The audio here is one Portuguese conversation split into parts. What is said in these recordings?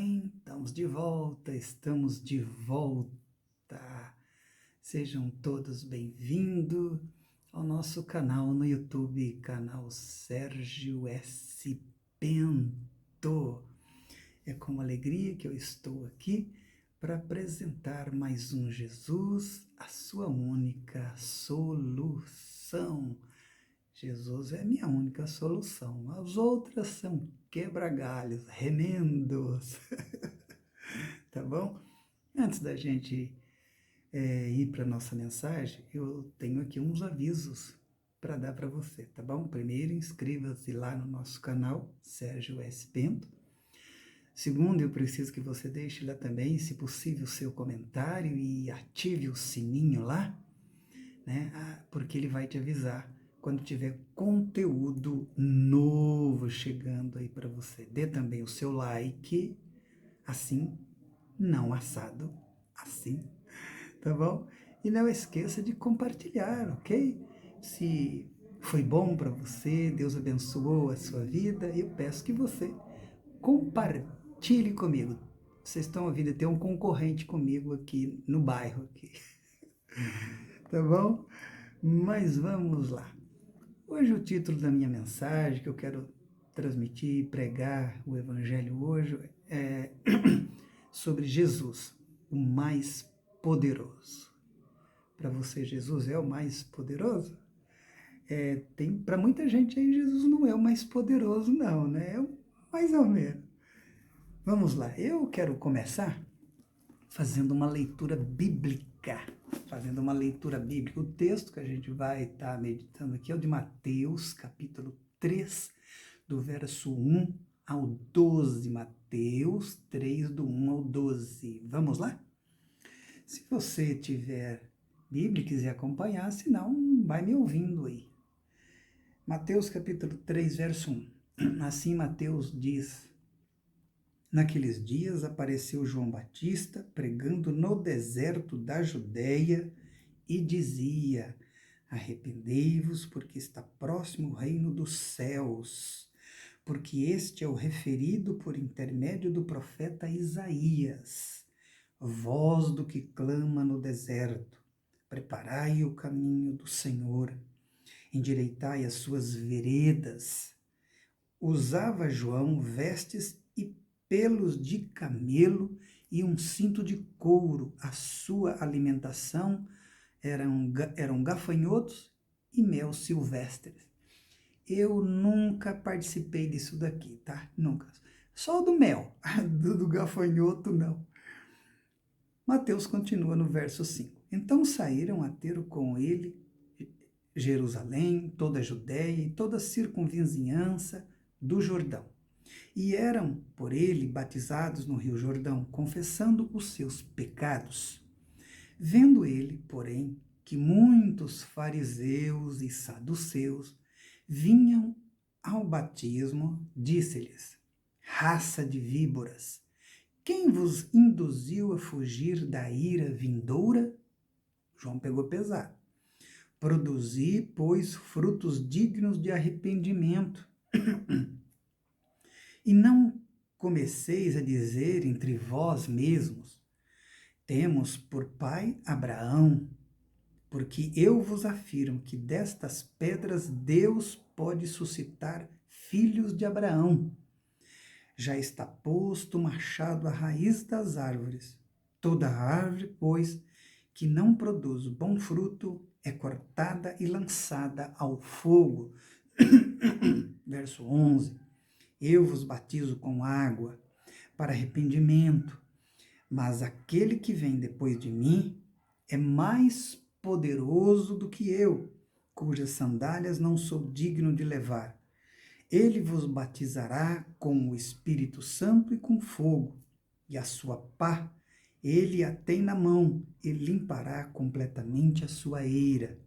bem? Estamos de volta. Sejam todos bem-vindos ao nosso canal no YouTube, canal Sérgio S. Bento. É com alegria que eu estou aqui para apresentar mais um Jesus, a sua única solução. Jesus é a minha única solução. As outras são quebra-galhos, remendos. Tá bom? Antes da gente ir para a nossa mensagem, eu tenho aqui uns avisos para dar para você, tá bom? Primeiro, inscreva-se lá no nosso canal, Sérgio S. Bento. Segundo, eu preciso que você deixe lá também, se possível, o seu comentário e ative o sininho lá, né? Porque ele vai te avisar quando tiver conteúdo novo chegando aí para você. Dê também o seu like, assim, não assado, assim, tá bom? E não esqueça de compartilhar, ok? Se foi bom para você, Deus abençoou a sua vida, eu peço que você compartilhe comigo. Vocês estão ouvindo, tem um concorrente comigo aqui no bairro, aqui. Tá bom? Mas vamos lá. Hoje o título da minha mensagem que eu quero transmitir, pregar o evangelho hoje é sobre Jesus, o mais poderoso. Para você, Jesus é o mais poderoso? Para muita gente aí, Jesus não é o mais poderoso, não, né? É mais ou menos. Vamos lá, eu quero começar fazendo uma leitura bíblica. O texto que a gente vai estar meditando aqui é o de Mateus, capítulo 3, do verso 1 ao 12. Mateus 3, do 1 ao 12. Vamos lá? Se você tiver Bíblia e quiser acompanhar, senão vai me ouvindo aí. Mateus capítulo 3, verso 1. Assim Mateus diz: Naqueles dias apareceu João Batista pregando no deserto da Judéia e dizia: Arrependei-vos, porque está próximo o reino dos céus, porque este é o referido por intermédio do profeta Isaías. Voz do que clama no deserto, preparai o caminho do Senhor, endireitai as suas veredas. Usava João vestes e pelos de camelo e um cinto de couro. A sua alimentação eram gafanhotos e mel silvestre. Eu nunca participei disso daqui, tá? Nunca. Só do mel, do gafanhoto não. Mateus continua no verso 5. Então saíram a ter com ele Jerusalém, toda a Judéia e toda a circunvizinhança do Jordão. E eram por ele batizados no rio Jordão, confessando os seus pecados. Vendo ele, porém, que muitos fariseus e saduceus vinham ao batismo, disse-lhes: Raça de víboras, quem vos induziu a fugir da ira vindoura? João pegou pesado. Produzi, pois, frutos dignos de arrependimento. E não comeceis a dizer entre vós mesmos: temos por pai Abraão, porque eu vos afirmo que destas pedras Deus pode suscitar filhos de Abraão. Já está posto o machado à raiz das árvores. Toda árvore, pois, que não produz bom fruto, é cortada e lançada ao fogo. Verso 11. Eu vos batizo com água para arrependimento, mas aquele que vem depois de mim é mais poderoso do que eu, cujas sandálias não sou digno de levar. Ele vos batizará com o Espírito Santo e com fogo, e a sua pá ele a tem na mão, e limpará completamente a sua eira.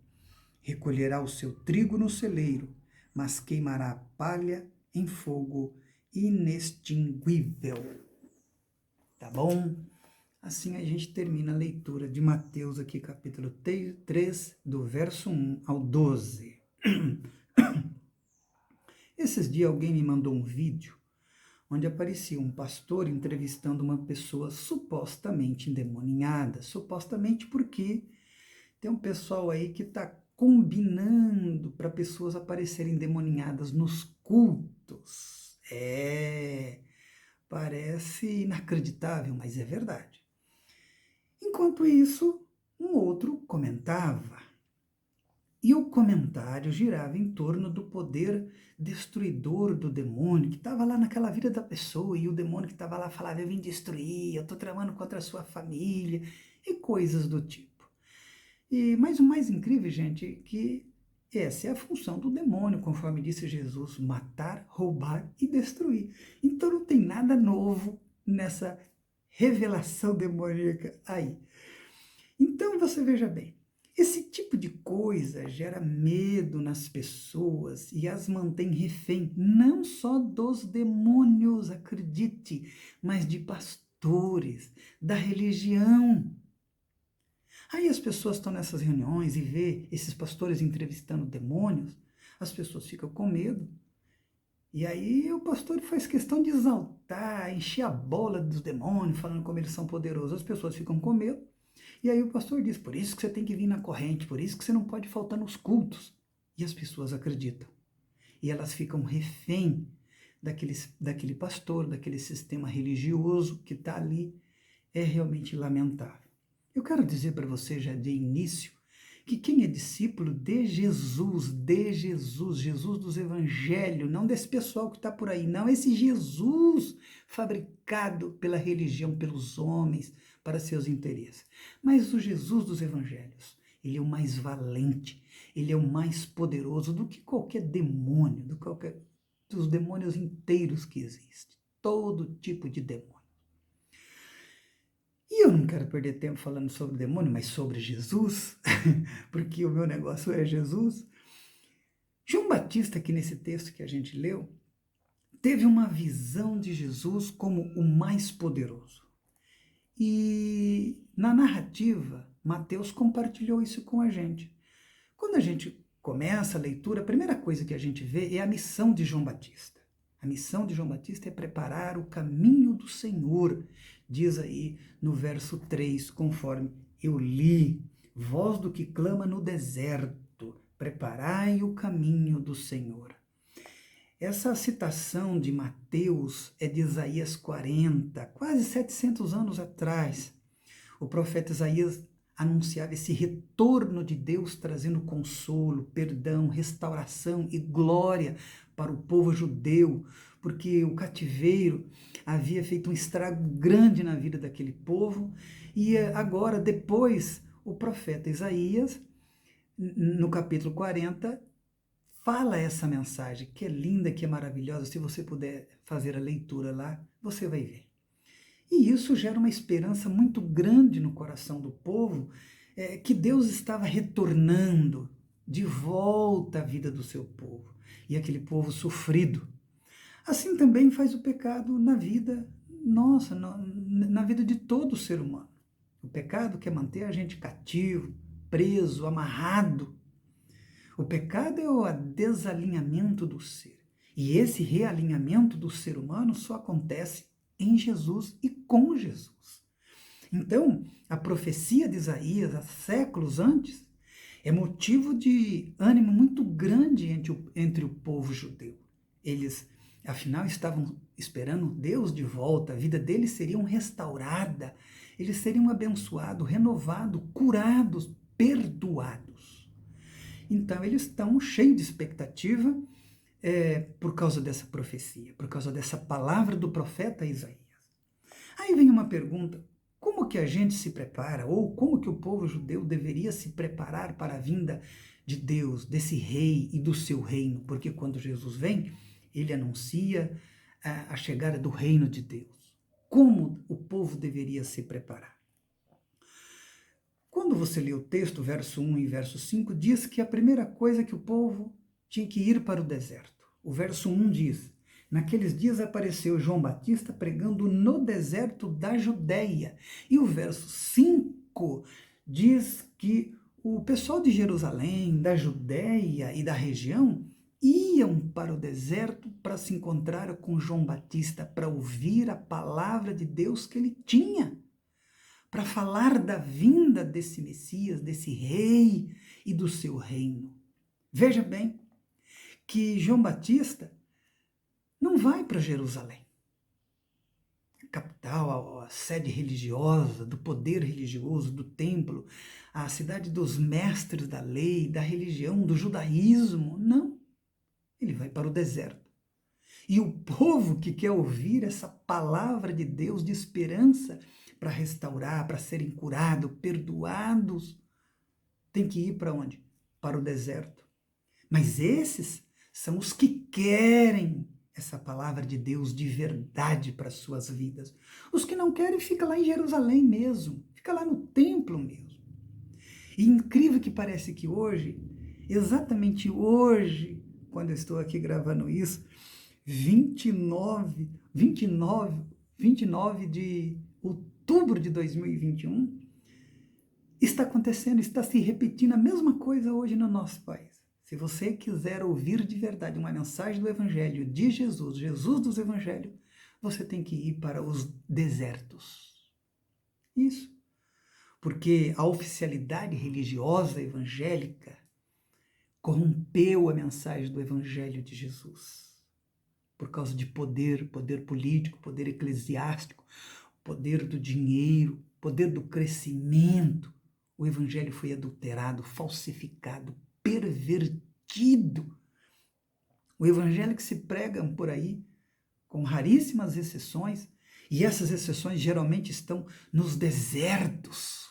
Recolherá o seu trigo no celeiro, mas queimará a palha em fogo inextinguível. Tá bom? Assim a gente termina a leitura de Mateus aqui, capítulo 3, do verso 1 ao 12. Esses dias alguém me mandou um vídeo onde aparecia um pastor entrevistando uma pessoa supostamente endemoniada. Supostamente porque tem um pessoal aí que está combinando para pessoas aparecerem endemoniadas nos cultos. Parece inacreditável, mas é verdade. Enquanto isso, um outro comentava. E o comentário girava em torno do poder destruidor do demônio, que estava lá naquela vida da pessoa, e o demônio que estava lá falava, eu vim destruir, eu estou tramando contra a sua família, e coisas do tipo. Mas o mais incrível, gente, é que essa é a função do demônio, conforme disse Jesus, matar, roubar e destruir. Então não tem nada novo nessa revelação demoníaca aí. Então você veja bem, esse tipo de coisa gera medo nas pessoas e as mantém refém, não só dos demônios, acredite, mas de pastores, da religião. Aí as pessoas estão nessas reuniões e vê esses pastores entrevistando demônios, as pessoas ficam com medo. E aí o pastor faz questão de exaltar, encher a bola dos demônios, falando como eles são poderosos. As pessoas ficam com medo. E aí o pastor diz, por isso que você tem que vir na corrente, por isso que você não pode faltar nos cultos. E as pessoas acreditam. E elas ficam refém daquele pastor, daquele sistema religioso que está ali. É realmente lamentável. Eu quero dizer para você já de início, que quem é discípulo de Jesus, Jesus dos evangelhos, não desse pessoal que está por aí, não, esse Jesus fabricado pela religião, pelos homens, para seus interesses. Mas o Jesus dos evangelhos, ele é o mais valente, ele é o mais poderoso do que qualquer demônio, dos demônios inteiros que existem, todo tipo de demônio. E eu não quero perder tempo falando sobre demônio, mas sobre Jesus, porque o meu negócio é Jesus. João Batista, aqui nesse texto que a gente leu, teve uma visão de Jesus como o mais poderoso. E na narrativa, Mateus compartilhou isso com a gente. Quando a gente começa a leitura, a primeira coisa que a gente vê é a missão de João Batista. A missão de João Batista é preparar o caminho do Senhor, diz aí no verso 3, conforme eu li. Voz do que clama no deserto, preparai o caminho do Senhor. Essa citação de Mateus é de Isaías 40, quase 700 anos atrás. O profeta Isaías anunciava esse retorno de Deus trazendo consolo, perdão, restauração e glória para o povo judeu, porque o cativeiro havia feito um estrago grande na vida daquele povo, e agora, depois, o profeta Isaías, no capítulo 40, fala essa mensagem, que é linda, que é maravilhosa. Se você puder fazer a leitura lá, você vai ver. E isso gera uma esperança muito grande no coração do povo, que Deus estava retornando de volta à vida do seu povo, e aquele povo sofrido. Assim também faz o pecado na vida nossa, na vida de todo ser humano. O pecado quer manter a gente cativo, preso, amarrado. O pecado é o desalinhamento do ser. E esse realinhamento do ser humano só acontece em Jesus e com Jesus. Então, a profecia de Isaías, há séculos antes, é motivo de ânimo muito grande entre o povo judeu. Eles, afinal, estavam esperando Deus de volta, a vida deles seria restaurada, eles seriam abençoados, renovados, curados, perdoados. Então, eles estão cheios de expectativa por causa dessa profecia, por causa dessa palavra do profeta Isaías. Aí vem uma pergunta, como que a gente se prepara, ou como que o povo judeu deveria se preparar para a vinda de Deus, desse rei e do seu reino? Porque quando Jesus vem, ele anuncia a chegada do reino de Deus. Como o povo deveria se preparar? Quando você lê o texto, verso 1 e verso 5, diz que a primeira coisa é que o povo tinha que ir para o deserto. O verso 1 diz, naqueles dias apareceu João Batista pregando no deserto da Judéia. E o verso 5 diz que o pessoal de Jerusalém, da Judéia e da região iam para o deserto para se encontrar com João Batista, para ouvir a palavra de Deus que ele tinha, para falar da vinda desse Messias, desse rei e do seu reino. Veja bem que João Batista não vai para Jerusalém, a capital, a sede religiosa, do poder religioso, do templo, a cidade dos mestres da lei, da religião, do judaísmo. Não. Ele vai para o deserto. E o povo que quer ouvir essa palavra de Deus de esperança para restaurar, para serem curados, perdoados, tem que ir para onde? Para o deserto. Mas esses são os que querem essa palavra de Deus de verdade para as suas vidas. Os que não querem, fica lá em Jerusalém mesmo, fica lá no templo mesmo. E incrível que parece que hoje, exatamente hoje, quando eu estou aqui gravando isso, 29 de outubro de 2021, está acontecendo, está se repetindo a mesma coisa hoje no nosso país. Se você quiser ouvir de verdade uma mensagem do Evangelho de Jesus, Jesus dos Evangelhos, você tem que ir para os desertos. Isso. Porque a oficialidade religiosa evangélica corrompeu a mensagem do Evangelho de Jesus. Por causa de poder político, poder eclesiástico, poder do dinheiro, poder do crescimento. O Evangelho foi adulterado, falsificado, pervertido. O Evangelho que se prega por aí, com raríssimas exceções, e essas exceções geralmente estão nos desertos,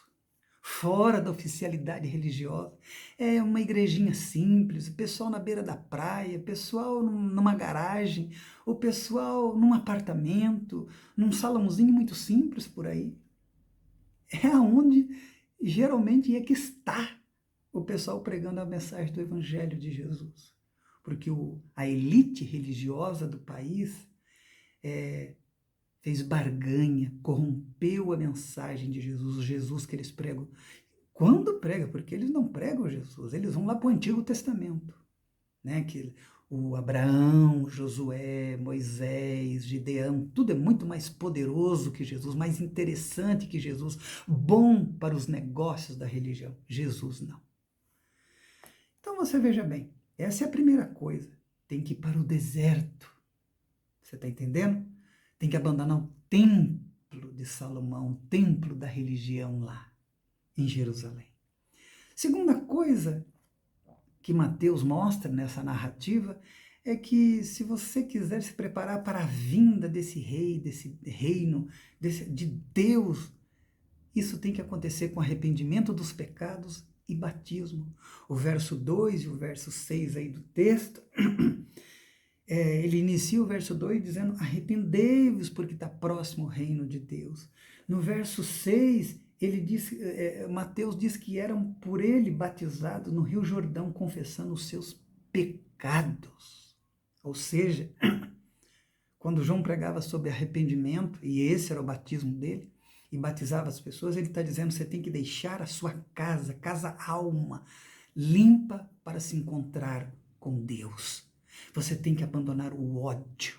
fora da oficialidade religiosa. É uma igrejinha simples, o pessoal na beira da praia, o pessoal numa garagem, o pessoal num apartamento, num salãozinho muito simples por aí. É onde geralmente é que está o pessoal pregando a mensagem do Evangelho de Jesus. Porque a elite religiosa do país fez barganha, corrompeu a mensagem de Jesus, o Jesus que eles pregam. Quando prega? Porque eles não pregam Jesus, eles vão lá para o Antigo Testamento, né? Que o Abraão, Josué, Moisés, Gideão, tudo é muito mais poderoso que Jesus, mais interessante que Jesus, bom para os negócios da religião. Jesus não. Então você veja bem, essa é a primeira coisa. Tem que ir para o deserto. Você está entendendo? Tem que abandonar o templo de Salomão, o templo da religião lá em Jerusalém. Segunda coisa que Mateus mostra nessa narrativa é que se você quiser se preparar para a vinda desse rei, desse reino, de Deus, isso tem que acontecer com arrependimento dos pecados e batismo. O verso 2 e o verso 6 aí do texto, ele inicia o verso 2 dizendo: arrependei-vos porque está próximo o reino de Deus. No verso 6, ele diz, Mateus diz que eram por ele batizados no Rio Jordão, confessando os seus pecados. Ou seja, quando João pregava sobre arrependimento, e esse era o batismo dele, e batizava as pessoas, ele está dizendo: você tem que deixar a sua casa alma, limpa para se encontrar com Deus. Você tem que abandonar o ódio,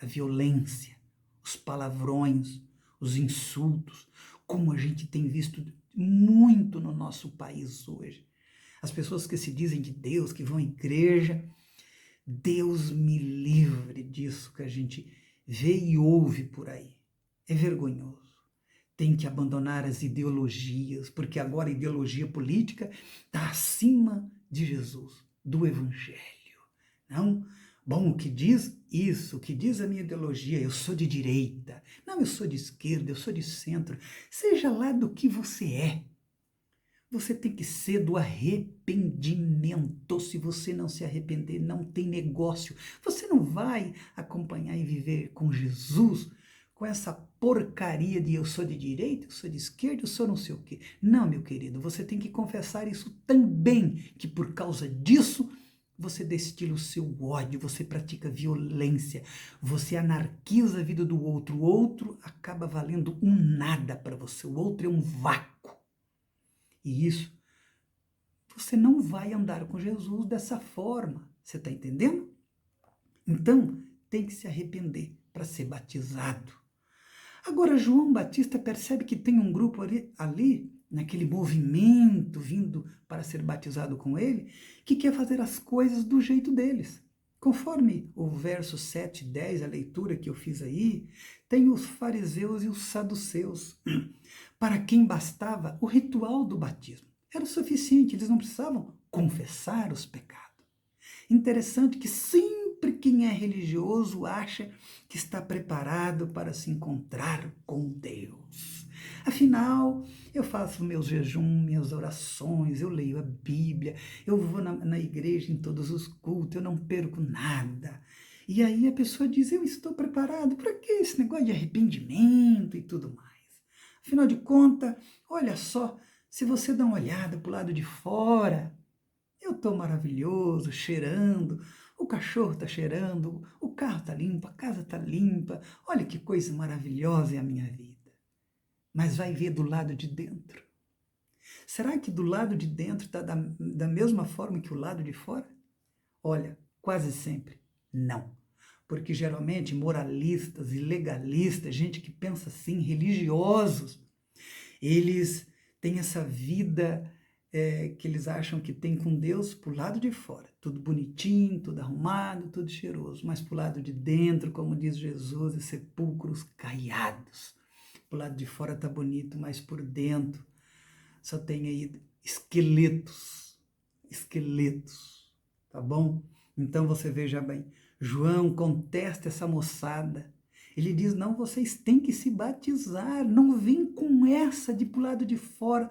a violência, os palavrões, os insultos, como a gente tem visto muito no nosso país hoje. As pessoas que se dizem de Deus, que vão à igreja, Deus me livre disso que a gente vê e ouve por aí. É vergonhoso. Tem que abandonar as ideologias, porque agora a ideologia política está acima de Jesus, do Evangelho. Não? Bom, o que diz isso, o que diz a minha ideologia, eu sou de direita, não, eu sou de esquerda, eu sou de centro, seja lá do que você é. Você tem que ser do arrependimento. Se você não se arrepender, não tem negócio. Você não vai acompanhar e viver com Jesus com essa porcaria de eu sou de direita, eu sou de esquerda, eu sou não sei o quê. Não, meu querido, você tem que confessar isso também, que por causa disso você destila o seu ódio, você pratica violência, você anarquiza a vida do outro. O outro acaba valendo um nada para você, o outro é um vácuo. E isso, você não vai andar com Jesus dessa forma. Você está entendendo? Então, tem que se arrepender para ser batizado. Agora, João Batista percebe que tem um grupo ali, naquele movimento vindo para ser batizado com ele, que quer fazer as coisas do jeito deles. Conforme o verso 7 e 10, a leitura que eu fiz aí, tem os fariseus e os saduceus, para quem bastava o ritual do batismo. Era o suficiente, eles não precisavam confessar os pecados. Interessante que sempre quem é religioso acha que está preparado para se encontrar com Deus. Afinal, eu faço meus jejuns, minhas orações, eu leio a Bíblia, eu vou na igreja em todos os cultos, eu não perco nada. E aí a pessoa diz, eu estou preparado, para que esse negócio de arrependimento e tudo mais? Afinal de contas, olha só, se você dá uma olhada para o lado de fora, eu estou maravilhoso, cheirando, o cachorro está cheirando, o carro está limpo, a casa está limpa, olha que coisa maravilhosa é a minha vida. Mas vai ver do lado de dentro. Será que do lado de dentro está da mesma forma que o lado de fora? Olha, quase sempre não. Porque geralmente moralistas e legalistas, gente que pensa assim, religiosos, eles têm essa vida que eles acham que tem com Deus pro lado de fora. Tudo bonitinho, tudo arrumado, tudo cheiroso. Mas pro lado de dentro, como diz Jesus, é sepulcros caiados. Pro lado de fora tá bonito, mas por dentro só tem aí esqueletos. Esqueletos, tá bom? Então você veja bem, João contesta essa moçada. Ele diz, não, vocês têm que se batizar, não vem com essa de pro lado de fora,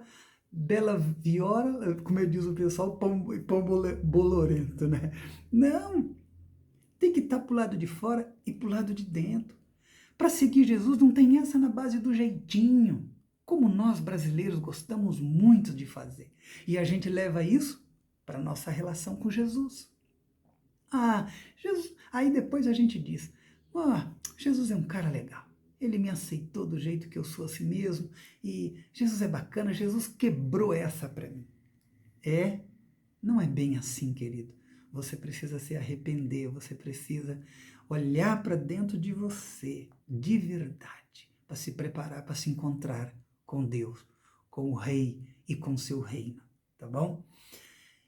bela viola, como diz o pessoal, pão bolorento, né? Não, tem que estar pro lado de fora e pro lado de dentro. Para seguir Jesus não tem essa na base do jeitinho, como nós brasileiros gostamos muito de fazer. E a gente leva isso para a nossa relação com Jesus. Ah, Jesus. Aí depois a gente diz, Jesus é um cara legal. Ele me aceitou do jeito que eu sou assim mesmo. E Jesus é bacana, Jesus quebrou essa para mim. Não é bem assim, querido. Você precisa se arrepender, você precisa olhar para dentro de você, de verdade, para se preparar, para se encontrar com Deus, com o Rei e com seu reino, tá bom?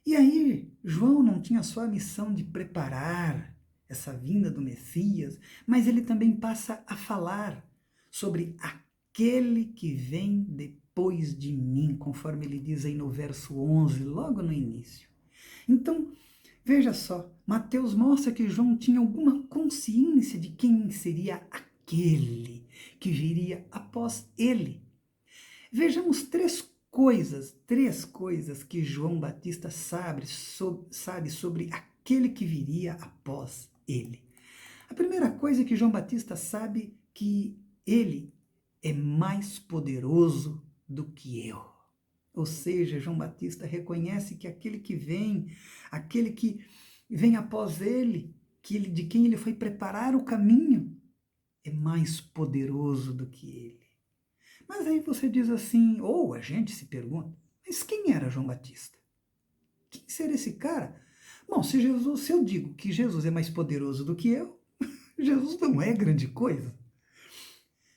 E aí, João não tinha só a missão de preparar essa vinda do Messias, mas ele também passa a falar sobre aquele que vem depois de mim, conforme ele diz aí no verso 11, logo no início. Então, veja só, Mateus mostra que João tinha alguma consciência de quem seria aquele que viria após ele. Vejamos três coisas que João Batista sabe sobre aquele que viria após ele. A primeira coisa é que João Batista sabe que ele é mais poderoso do que eu. Ou seja, João Batista reconhece que aquele que vem após ele, de quem ele foi preparar o caminho, é mais poderoso do que ele. Mas aí você diz assim, ou a gente se pergunta, mas quem era João Batista? Quem seria esse cara? Bom, se eu digo que Jesus é mais poderoso do que eu, Jesus não é grande coisa.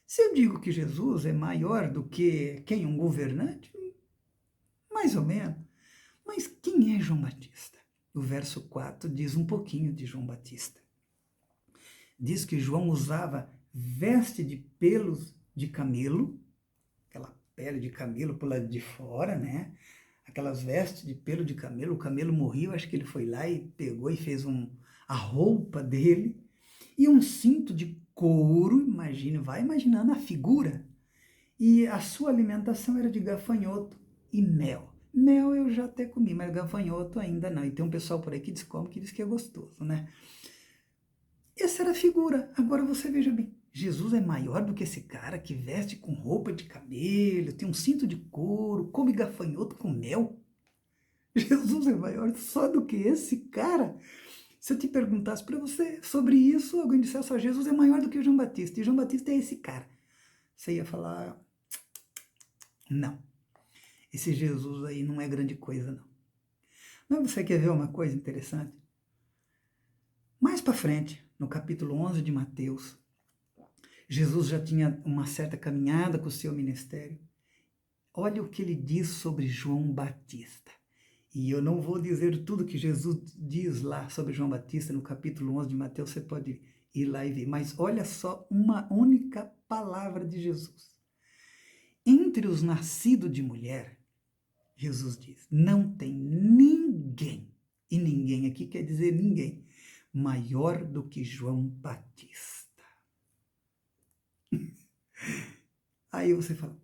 Se eu digo que Jesus é maior do que quem? Um governante? Mais ou menos. Mas quem é João Batista? O verso 4 diz um pouquinho de João Batista. Diz que João usava veste de pelos de camelo, aquela pele de camelo por lado de fora, né? Aquelas vestes de pelo de camelo, o camelo morreu, acho que ele foi lá e pegou e fez a roupa dele, e um cinto de couro, vai imaginando a figura, e a sua alimentação era de gafanhoto e mel. Mel eu já até comi, mas gafanhoto ainda não, e tem um pessoal por aí que diz que é gostoso, né? Essa era a figura. Agora você veja bem, Jesus é maior do que esse cara que veste com roupa de camelo, tem um cinto de couro, come gafanhoto com mel. Jesus é maior só do que esse cara. Se eu te perguntasse para você sobre isso, alguém dissesse, Jesus é maior do que o João Batista, e João Batista é esse cara. Você ia falar, não, esse Jesus aí não é grande coisa, não. Mas você quer ver uma coisa interessante? Mais para frente, no capítulo 11 de Mateus, Jesus já tinha uma certa caminhada com o seu ministério. Olha o que ele diz sobre João Batista. E eu não vou dizer tudo que Jesus diz lá sobre João Batista no capítulo 11 de Mateus, você pode ir lá e ver. Mas olha só uma única palavra de Jesus. Entre os nascidos de mulher, Jesus diz, não tem ninguém, e ninguém aqui quer dizer ninguém, maior do que João Batista. Aí você fala,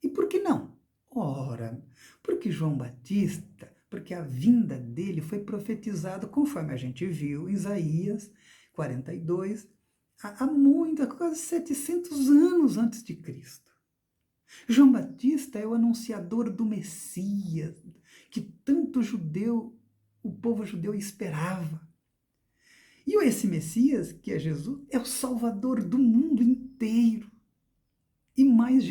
e por que não? Ora, porque João Batista, porque a vinda dele foi profetizada, conforme a gente viu em Isaías 42, há quase 700 anos antes de Cristo. João Batista é o anunciador do Messias, que tanto o povo judeu esperava. E esse Messias, que é Jesus, é o Salvador do mundo inteiro. E mais,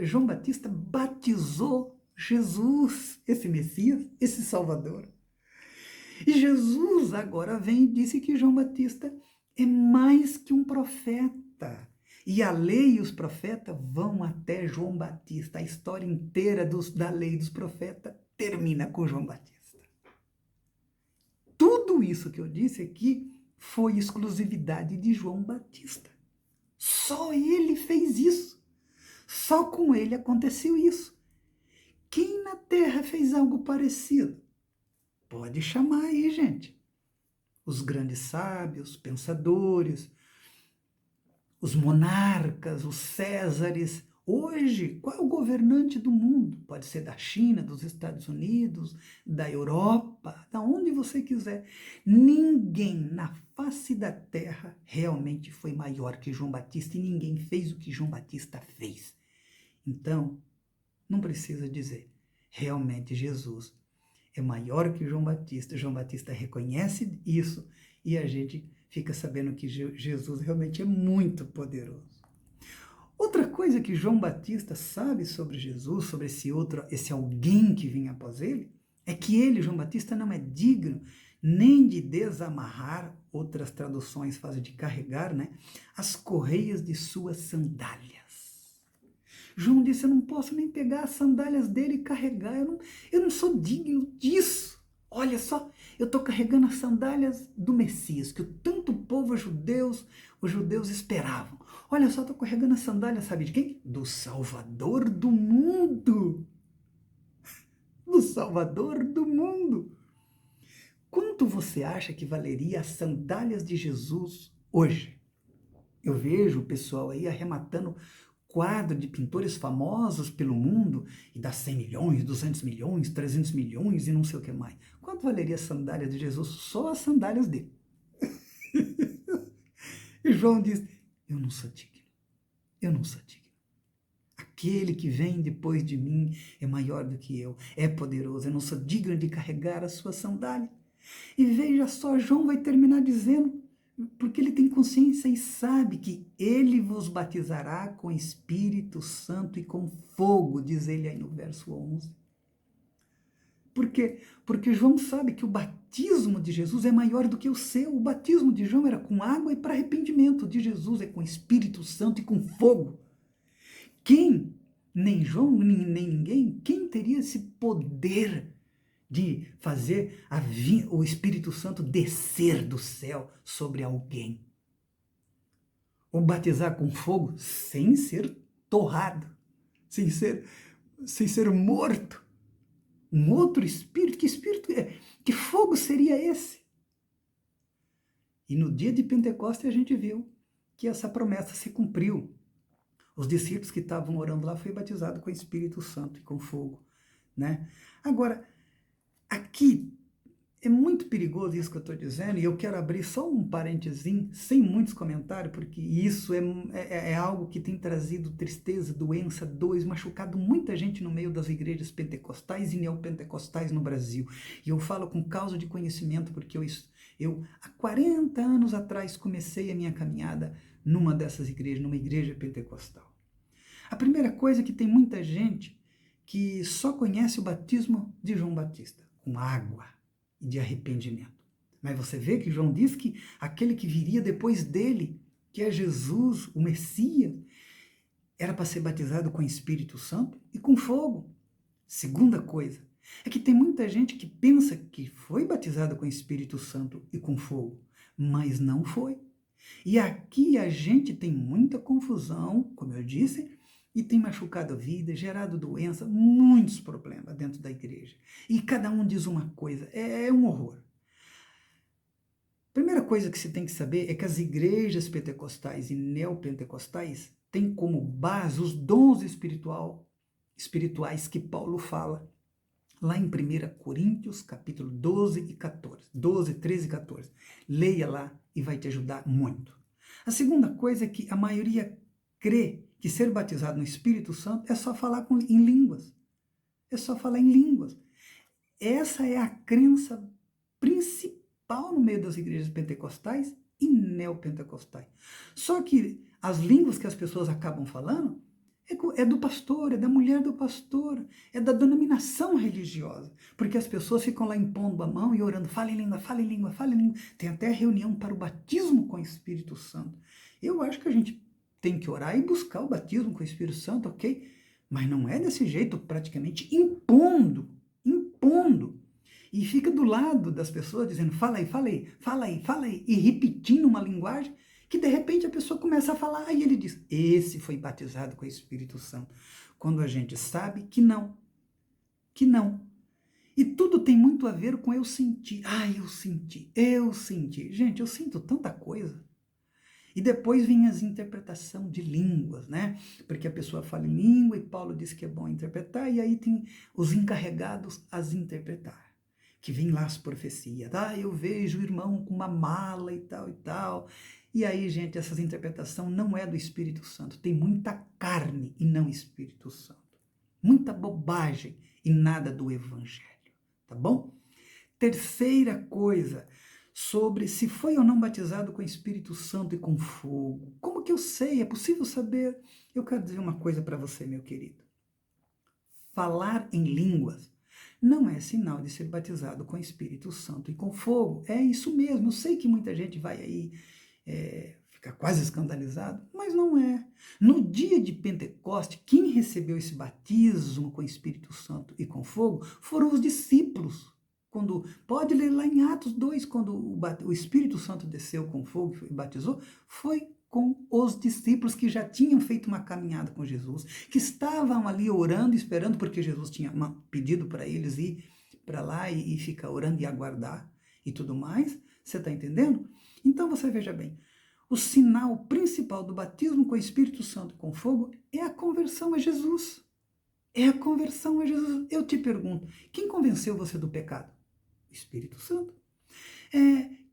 João Batista batizou Jesus, esse Messias, esse Salvador. E Jesus agora vem e disse que João Batista é mais que um profeta. E a lei e os profetas vão até João Batista. A história inteira da lei e dos profetas termina com João Batista. Tudo isso que eu disse aqui foi exclusividade de João Batista. Só ele fez isso. Só com ele aconteceu isso. Quem na Terra fez algo parecido? Pode chamar aí, gente. Os grandes sábios, pensadores, os monarcas, os césares. Hoje, qual é o governante do mundo? Pode ser da China, dos Estados Unidos, da Europa, da onde você quiser. Ninguém na face da terra realmente foi maior que João Batista e ninguém fez o que João Batista fez. Então, não precisa dizer. Realmente Jesus é maior que João Batista. João Batista reconhece isso e a gente fica sabendo que Jesus realmente é muito poderoso. Outra coisa que João Batista sabe sobre Jesus, sobre esse alguém que vinha após ele, é que ele, João Batista, não é digno nem de desamarrar, outras traduções fazem de carregar, né, as correias de suas sandálias. João disse, eu não posso nem pegar as sandálias dele e carregar, eu não sou digno disso. Olha só, eu estou carregando as sandálias do Messias, que tanto o povo os judeus esperavam. Olha só, estou carregando as sandálias, sabe de quem? Do Salvador do mundo. Do Salvador do mundo. Quanto você acha que valeria as sandálias de Jesus hoje? Eu vejo o pessoal aí arrematando quadro de pintores famosos pelo mundo e dá 100 milhões, 200 milhões, 300 milhões e não sei o que mais. Quanto valeria a sandália de Jesus? Só as sandálias dele. E João diz, eu não sou digno, eu não sou digno. Aquele que vem depois de mim é maior do que eu, é poderoso, eu não sou digno de carregar a sua sandália. E veja só, João vai terminar dizendo, porque ele tem consciência e sabe que ele vos batizará com Espírito Santo e com fogo, diz ele aí no verso 11. Por quê? Porque João sabe que o batismo de Jesus é maior do que o seu. O batismo de João era com água e para arrependimento. De Jesus é com Espírito Santo e com fogo. Quem, nem João, nem ninguém, quem teria esse poder de fazer o Espírito Santo descer do céu sobre alguém? Ou batizar com fogo sem ser torrado, sem ser morto. Um outro espírito? Que espírito é? Que fogo seria esse? E no dia de Pentecostes a gente viu que essa promessa se cumpriu. Os discípulos que estavam orando lá foram batizados com o Espírito Santo e com fogo, né? Agora, aqui é muito perigoso isso que eu estou dizendo, e eu quero abrir só um parentezinho, sem muitos comentários, porque isso é algo que tem trazido tristeza, doença, dores, machucado muita gente no meio das igrejas pentecostais e neopentecostais no Brasil. E eu falo com causa de conhecimento, porque eu há 40 anos atrás comecei a minha caminhada numa dessas igrejas, numa igreja pentecostal. A primeira coisa é que tem muita gente que só conhece o batismo de João Batista, com água de arrependimento. Mas você vê que João diz que aquele que viria depois dele, que é Jesus, o Messias, era para ser batizado com o Espírito Santo e com fogo. Segunda coisa, é que tem muita gente que pensa que foi batizado com o Espírito Santo e com fogo, mas não foi. E aqui a gente tem muita confusão, como eu disse, e tem machucado a vida, gerado doença, muitos problemas dentro da igreja. E cada um diz uma coisa, é um horror. Primeira coisa que se tem que saber é que as igrejas pentecostais e neopentecostais têm como base os dons espirituais que Paulo fala lá em 1 Coríntios, capítulo 12 e 14. 12, 13 e 14. Leia lá e vai te ajudar muito. A segunda coisa é que a maioria crê que ser batizado no Espírito Santo é só falar em línguas. É só falar em línguas. Essa é a crença principal no meio das igrejas pentecostais e neopentecostais. Só que as línguas que as pessoas acabam falando é do pastor, é da mulher do pastor, é da denominação religiosa. Porque as pessoas ficam lá impondo a mão e orando, fala em língua, fala em língua, fala em língua. Tem até reunião para o batismo com o Espírito Santo. Eu acho que a gente tem que orar e buscar o batismo com o Espírito Santo, ok? Mas não é desse jeito, praticamente impondo. E fica do lado das pessoas dizendo, fala aí, fala aí, fala aí, fala aí, e repetindo uma linguagem que de repente a pessoa começa a falar e ele diz, esse foi batizado com o Espírito Santo. Quando a gente sabe que não. Que não. E tudo tem muito a ver com eu senti. Eu senti. Gente, eu sinto tanta coisa. E depois vem as interpretações de línguas, né? Porque a pessoa fala em língua e Paulo diz que é bom interpretar, e aí tem os encarregados as interpretar. Que vem lá as profecias. Eu vejo o irmão com uma mala e tal e tal. E aí, gente, essas interpretações não é do Espírito Santo. Tem muita carne e não Espírito Santo. Muita bobagem e nada do Evangelho. Tá bom? Terceira coisa, sobre se foi ou não batizado com o Espírito Santo e com fogo. Como que eu sei? É possível saber? Eu quero dizer uma coisa para você, meu querido. Falar em línguas não é sinal de ser batizado com o Espírito Santo e com fogo. É isso mesmo. Eu sei que muita gente vai aí ficar quase escandalizado, mas não é. No dia de Pentecoste, quem recebeu esse batismo com o Espírito Santo e com fogo foram os discípulos. Pode ler lá em Atos 2, quando o Espírito Santo desceu com fogo e batizou, foi com os discípulos que já tinham feito uma caminhada com Jesus, que estavam ali orando, esperando, porque Jesus tinha pedido para eles ir para lá e ficar orando e aguardar e tudo mais. Você está entendendo? Então você veja bem, o sinal principal do batismo com o Espírito Santo e com fogo é a conversão a Jesus. É a conversão a Jesus. Eu te pergunto, quem convenceu você do pecado? O Espírito Santo.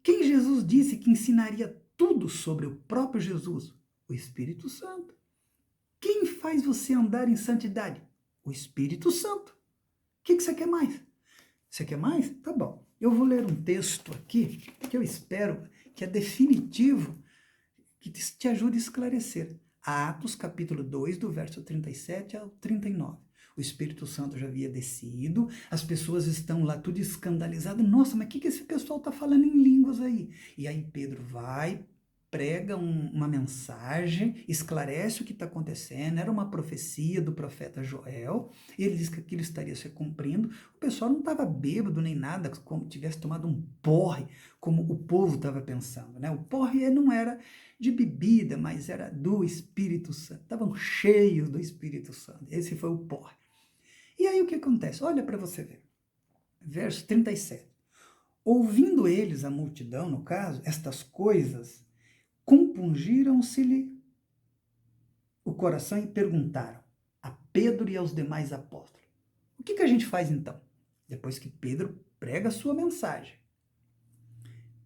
Quem Jesus disse que ensinaria tudo sobre o próprio Jesus? O Espírito Santo. Quem faz você andar em santidade? O Espírito Santo. O que você quer mais? Você quer mais? Tá bom. Eu vou ler um texto aqui que eu espero que é definitivo, que te ajude a esclarecer. Atos, capítulo 2, do verso 37 ao 39. O Espírito Santo já havia descido, as pessoas estão lá tudo escandalizadas. Nossa, mas o que esse pessoal está falando em línguas aí? E aí Pedro vai, prega uma mensagem, esclarece o que está acontecendo, era uma profecia do profeta Joel, e ele diz que aquilo estaria se cumprindo. O pessoal não estava bêbado nem nada, como tivesse tomado um porre, como o povo estava pensando, né? O porre não era de bebida, mas era do Espírito Santo, estavam cheios do Espírito Santo, esse foi o porre. E aí o que acontece? Olha para você ver, verso 37. Ouvindo eles, a multidão, no caso, estas coisas, compungiram-se-lhe o coração e perguntaram a Pedro e aos demais apóstolos. O que a gente faz então? Depois que Pedro prega a sua mensagem.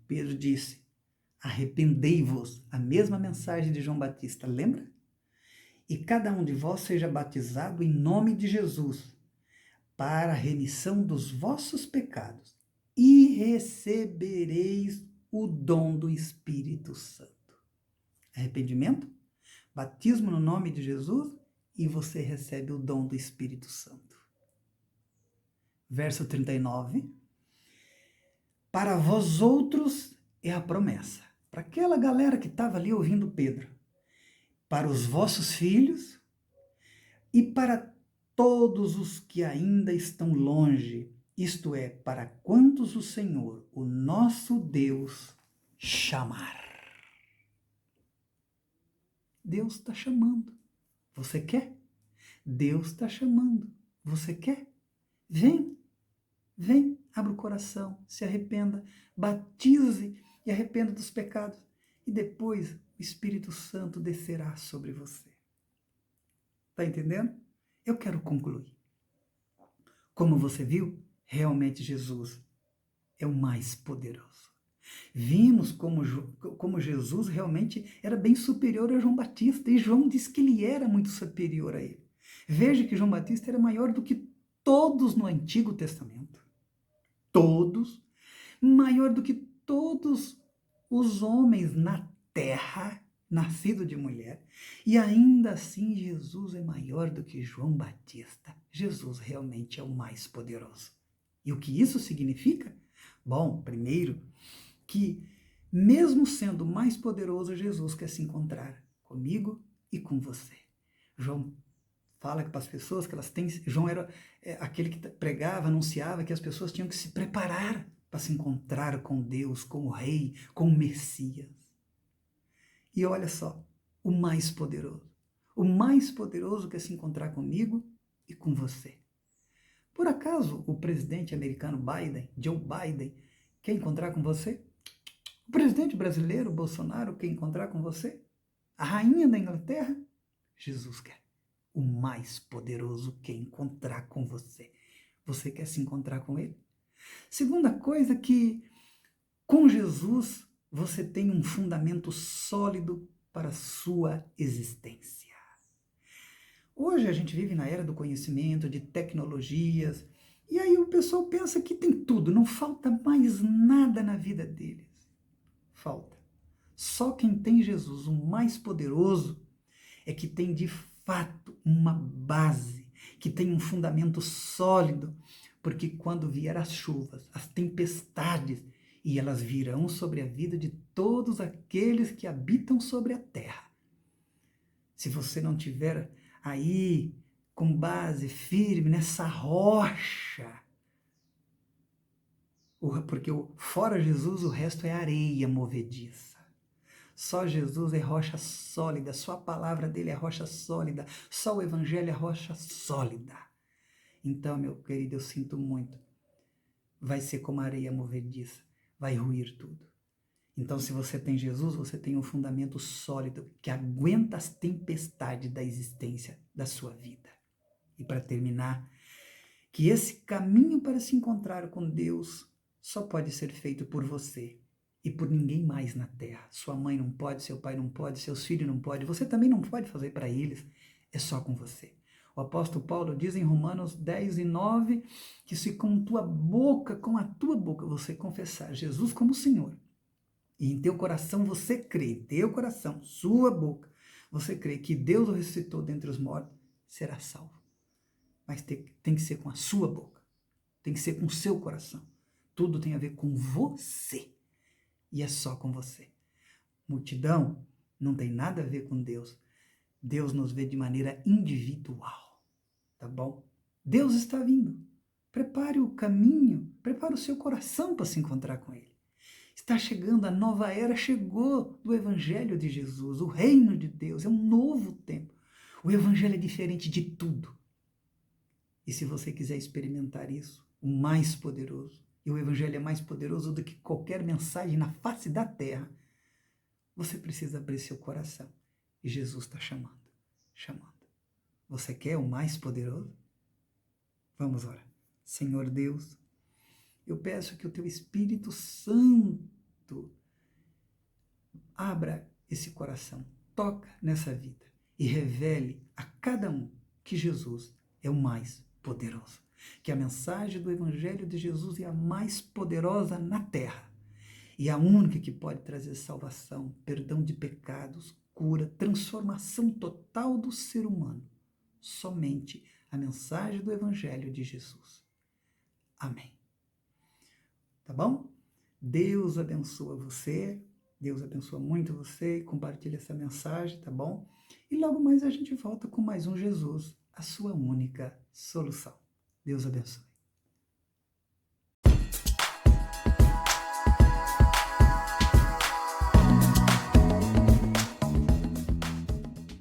Pedro disse, arrependei-vos, a mesma mensagem de João Batista, lembra? E cada um de vós seja batizado em nome de Jesus, para a remissão dos vossos pecados, e recebereis o dom do Espírito Santo. Arrependimento, batismo no nome de Jesus, e você recebe o dom do Espírito Santo. Verso 39. Para vós outros é a promessa. Para aquela galera que estava ali ouvindo Pedro. Para os vossos filhos e para todos os que ainda estão longe, isto é, para quantos o Senhor, o nosso Deus, chamar. Deus está chamando. Você quer? Deus está chamando. Você quer? Vem, vem, abra o coração, se arrependa, batize e arrependa dos pecados. E depois o Espírito Santo descerá sobre você. Está entendendo? Eu quero concluir. Como você viu, realmente Jesus é o mais poderoso. Vimos como Jesus realmente era bem superior a João Batista, e João disse que ele era muito superior a ele. Veja que João Batista era maior do que todos no Antigo Testamento. Todos. Maior do que todos os homens na terra, nascido de mulher. E ainda assim, Jesus é maior do que João Batista. Jesus realmente é o mais poderoso. E o que isso significa? Bom, primeiro, que mesmo sendo mais poderoso, Jesus quer se encontrar comigo e com você. João fala para as pessoas que elas têm... João era aquele que pregava, anunciava que as pessoas tinham que se preparar para se encontrar com Deus, com o Rei, com o Messias. E olha só, o mais poderoso. O mais poderoso quer se encontrar comigo e com você. Por acaso o presidente americano Biden, Joe Biden, quer encontrar com você? O presidente brasileiro, Bolsonaro, quer encontrar com você? A rainha da Inglaterra? Jesus quer. O mais poderoso quer encontrar com você. Você quer se encontrar com ele? Segunda coisa que com Jesus você tem um fundamento sólido para a sua existência. Hoje a gente vive na era do conhecimento, de tecnologias, e aí o pessoal pensa que tem tudo, não falta mais nada na vida deles. Falta. Só quem tem Jesus, o mais poderoso, é que tem de fato uma base, que tem um fundamento sólido, porque quando vier as chuvas, as tempestades, e elas virão sobre a vida de todos aqueles que habitam sobre a terra. Se você não tiver aí com base firme nessa rocha, porque fora Jesus o resto é areia movediça. Só Jesus é rocha sólida, só a palavra dele é rocha sólida, só o evangelho é rocha sólida. Então, meu querido, eu sinto muito. Vai ser como areia movediça, vai ruir tudo. Então, se você tem Jesus, você tem um fundamento sólido que aguenta as tempestades da existência da sua vida. E para terminar, que esse caminho para se encontrar com Deus só pode ser feito por você e por ninguém mais na terra. Sua mãe não pode, seu pai não pode, seus filhos não podem, você também não pode fazer para eles, é só com você. O apóstolo Paulo diz em Romanos 10:9 que se com a tua boca você confessar Jesus como Senhor, e em teu coração você crê, em teu coração, sua boca, você crê que Deus o ressuscitou dentre os mortos, será salvo. Mas tem que ser com a sua boca, tem que ser com o seu coração. Tudo tem a ver com você, e é só com você. Multidão não tem nada a ver com Deus. Deus nos vê de maneira individual, tá bom? Deus está vindo. Prepare o caminho, prepare o seu coração para se encontrar com Ele. Está chegando, a nova era chegou do Evangelho de Jesus, o reino de Deus, é um novo tempo. O Evangelho é diferente de tudo. E se você quiser experimentar isso, o mais poderoso, e o Evangelho é mais poderoso do que qualquer mensagem na face da terra, você precisa abrir seu coração. E Jesus está chamando, chamando. Você quer o mais poderoso? Vamos orar. Senhor Deus, eu peço que o teu Espírito Santo abra esse coração, toca nessa vida e revele a cada um que Jesus é o mais poderoso. Que a mensagem do Evangelho de Jesus é a mais poderosa na terra e a única que pode trazer salvação, perdão de pecados, cura, transformação total do ser humano. Somente a mensagem do Evangelho de Jesus. Amém. Tá bom? Deus abençoa você, Deus abençoa muito você, compartilha essa mensagem, tá bom? E logo mais a gente volta com mais um Jesus, a sua única solução. Deus abençoe.